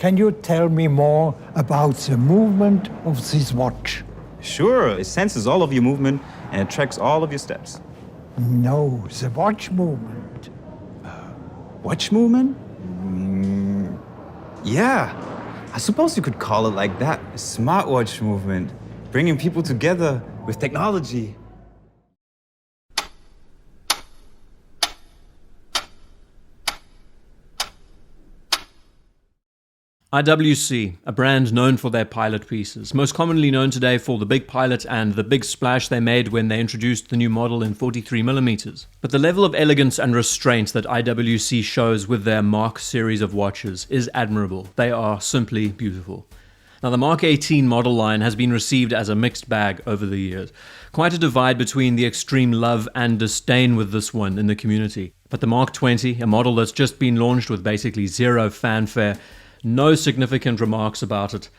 Can you tell me more about the movement of this watch? Sure, it senses all of your movement and it tracks all of your steps. No, the watch movement. Watch movement? Yeah, I suppose you could call it like that. A smartwatch movement, bringing people together with technology. IWC, a brand known for their pilot pieces, most commonly known today for the big pilot and the big splash they made when they introduced the new model in 43mm. But the level of elegance and restraint that IWC shows with their Mark series of watches is admirable. They are simply beautiful. Now, the Mark XVIII model line has been received as a mixed bag over the years. Quite a divide between the extreme love and disdain with this one in the community. But the Mark XX, a model that's just been launched with basically zero fanfare, no significant remarks about it,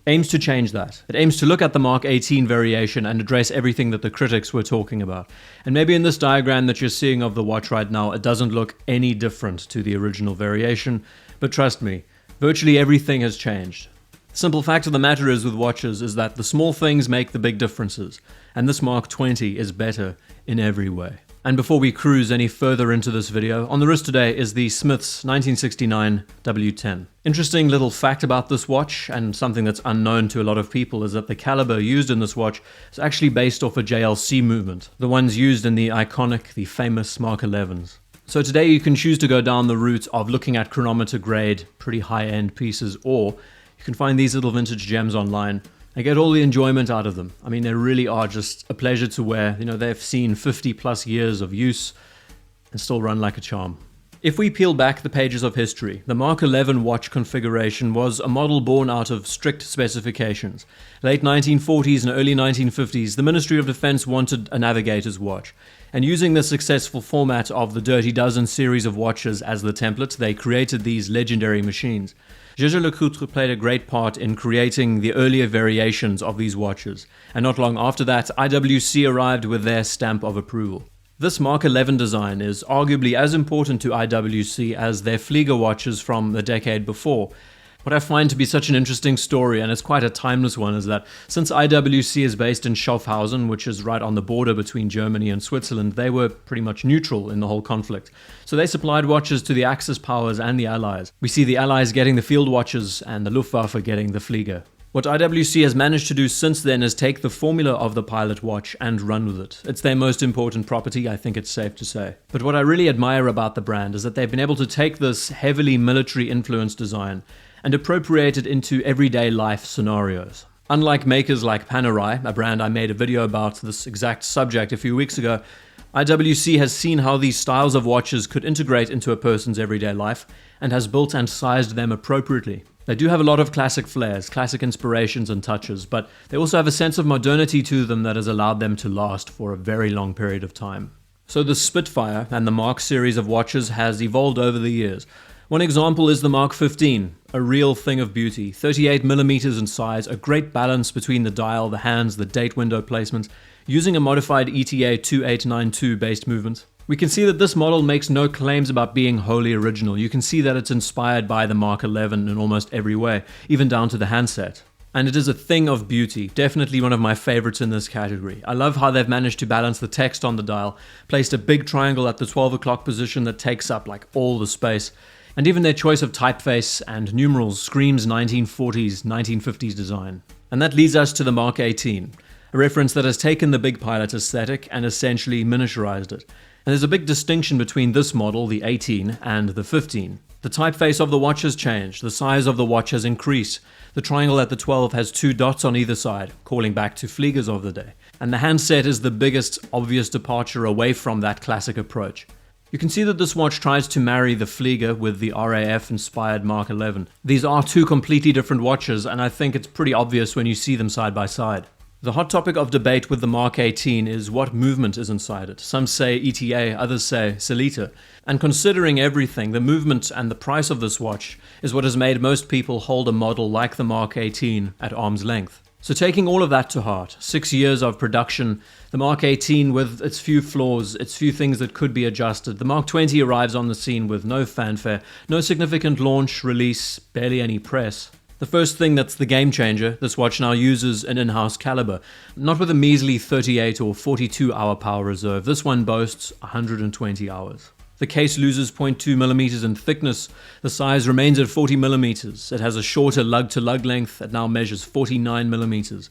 aims to change that. It aims to look at the Mark XVIII variation and address everything that the critics were talking about. And maybe in this diagram that you're seeing of the watch right now, it doesn't look any different to the original variation, but trust me, virtually everything has changed. The simple fact of the matter is with watches is that the small things make the big differences, and this Mark XX is better in every way. And before we cruise any further into this video, on the wrist today is the Smith's 1969 W10. Interesting little fact about this watch, and something that's unknown to a lot of people, is that the caliber used in this watch is actually based off a JLC movement, the ones used in the iconic, the famous Mark XIs. So today you can choose to go down the route of looking at chronometer grade, pretty high-end pieces, or you can find these little vintage gems online. I get all the enjoyment out of them. I mean, they really are just a pleasure to wear. You know, they've seen 50 plus years of use and still run like a charm. If we peel back the pages of history, the Mark XI watch configuration was a model born out of strict specifications. Late 1940s and early 1950s, the Ministry of Defense wanted a navigator's watch. And using the successful format of the Dirty Dozen series of watches as the template, they created these legendary machines. Jaeger-LeCoultre played a great part in creating the earlier variations of these watches, and not long after that, IWC arrived with their stamp of approval. This Mark XI design is arguably as important to IWC as their Flieger watches from the decade before. What I find to be such an interesting story, and it's quite a timeless one, is that since IWC is based in Schaffhausen, which is right on the border between Germany and Switzerland, they were pretty much neutral in the whole conflict. So they supplied watches to the Axis powers and the Allies. We see the Allies getting the field watches and the Luftwaffe getting the Flieger. What IWC has managed to do since then is take the formula of the pilot watch and run with it. It's their most important property, I think it's safe to say. But what I really admire about the brand is that they've been able to take this heavily military-influenced design and appropriate it into everyday life scenarios. Unlike makers like Panerai, a brand I made a video about this exact subject a few weeks ago, IWC has seen how these styles of watches could integrate into a person's everyday life and has built and sized them appropriately. They do have a lot of classic flares, classic inspirations and touches, but they also have a sense of modernity to them that has allowed them to last for a very long period of time. So the Spitfire and the Mark series of watches has evolved over the years. One example is the Mark XV, a real thing of beauty, 38mm in size, a great balance between the dial, the hands, the date window placements, using a modified ETA 2892 based movement. We can see that this model makes no claims about being wholly original. You can see that it's inspired by the Mark XI in almost every way, even down to the handset. And it is a thing of beauty, definitely one of my favorites in this category. I love how they've managed to balance the text on the dial, placed a big triangle at the 12 o'clock position that takes up like all the space, and even their choice of typeface and numerals screams 1940s, 1950s design. And that leads us to the Mark XVIII, a reference that has taken the big pilot aesthetic and essentially miniaturized it. And there's a big distinction between this model, the 18, and the 15. The typeface of the watch has changed, the size of the watch has increased, the triangle at the 12 has 2 dots on either side, calling back to Fliegers of the day. And the handset is the biggest obvious departure away from that classic approach. You can see that this watch tries to marry the Flieger with the RAF-inspired Mark XI. These are two completely different watches, and I think it's pretty obvious when you see them side by side. The hot topic of debate with the Mark XVIII is what movement is inside it. Some say ETA, others say Celita. And considering everything, the movement and the price of this watch is what has made most people hold a model like the Mark XVIII at arm's length. So taking all of that to heart, 6 years of production, the Mark XVIII with its few flaws, its few things that could be adjusted, the Mark XX arrives on the scene with no fanfare, no significant launch, release, barely any press. The first thing that's the game changer, this watch now uses an in-house caliber, not with a measly 38 or 42 hour power reserve, this one boasts 120 hours. The case loses 0.2 millimeters in thickness, the size remains at 40 millimeters, it has a shorter lug-to-lug length, it now measures 49 millimeters.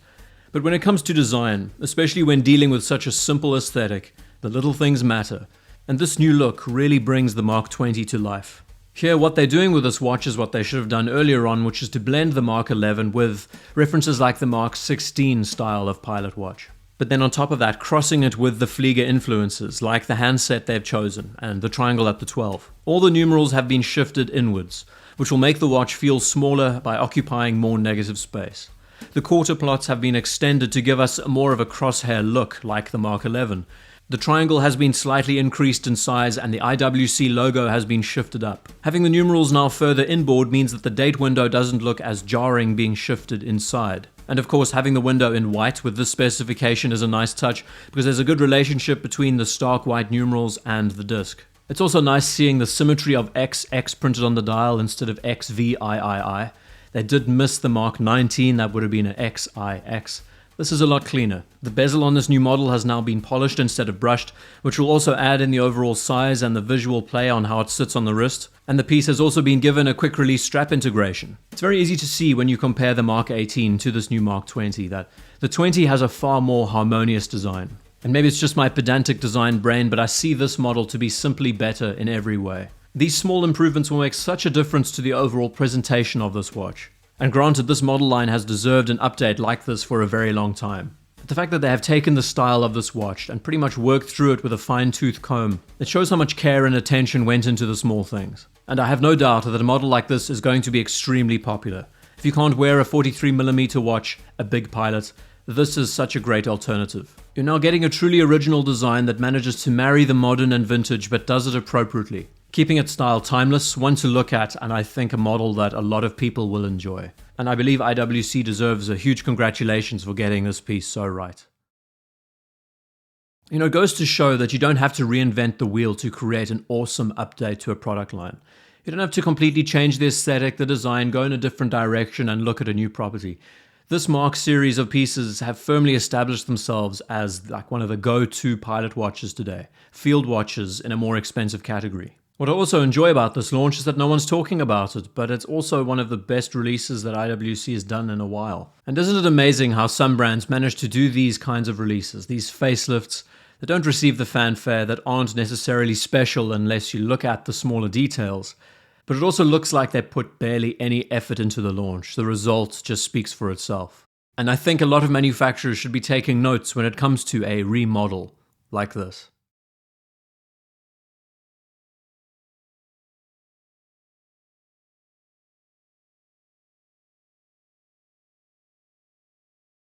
But when it comes to design, especially when dealing with such a simple aesthetic, the little things matter, and this new look really brings the Mark XX to life. Here, what they're doing with this watch is what they should have done earlier on, which is to blend the Mark XI with references like the Mark XVI style of pilot watch. But then on top of that, crossing it with the Flieger influences, like the handset they've chosen, and the triangle at the 12. All the numerals have been shifted inwards, which will make the watch feel smaller by occupying more negative space. The quarter plots have been extended to give us more of a crosshair look, like the Mark XI. The triangle has been slightly increased in size and the IWC logo has been shifted up. Having the numerals now further inboard means that the date window doesn't look as jarring being shifted inside. And of course, having the window in white with this specification is a nice touch because there's a good relationship between the stark white numerals and the disc. It's also nice seeing the symmetry of XX printed on the dial instead of XVIII. They did miss the Mark XIX, that would have been an XIX. This is a lot cleaner. The bezel on this new model has now been polished instead of brushed, which will also add in the overall size and the visual play on how it sits on the wrist. And the piece has also been given a quick release strap integration. It's very easy to see when you compare the Mark XVIII to this new Mark XX that the 20 has a far more harmonious design. And maybe it's just my pedantic design brain, but I see this model to be simply better in every way. These small improvements will make such a difference to the overall presentation of this watch. And granted, this model line has deserved an update like this for a very long time. But the fact that they have taken the style of this watch and pretty much worked through it with a fine-tooth comb, it shows how much care and attention went into the small things. And I have no doubt that a model like this is going to be extremely popular. If you can't wear a 43mm watch, a big pilot, this is such a great alternative. You're now getting a truly original design that manages to marry the modern and vintage but does it appropriately. Keeping its style timeless, one to look at, and I think a model that a lot of people will enjoy. And I believe IWC deserves a huge congratulations for getting this piece so right. You know, it goes to show that you don't have to reinvent the wheel to create an awesome update to a product line. You don't have to completely change the aesthetic, the design, go in a different direction and look at a new property. This Mark series of pieces have firmly established themselves as like one of the go-to pilot watches today, field watches in a more expensive category. What I also enjoy about this launch is that no one's talking about it, but it's also one of the best releases that IWC has done in a while. And isn't it amazing how some brands manage to do these kinds of releases, these facelifts that don't receive the fanfare, that aren't necessarily special unless you look at the smaller details, but it also looks like they put barely any effort into the launch. The result just speaks for itself. And I think a lot of manufacturers should be taking notes when it comes to a remodel like this.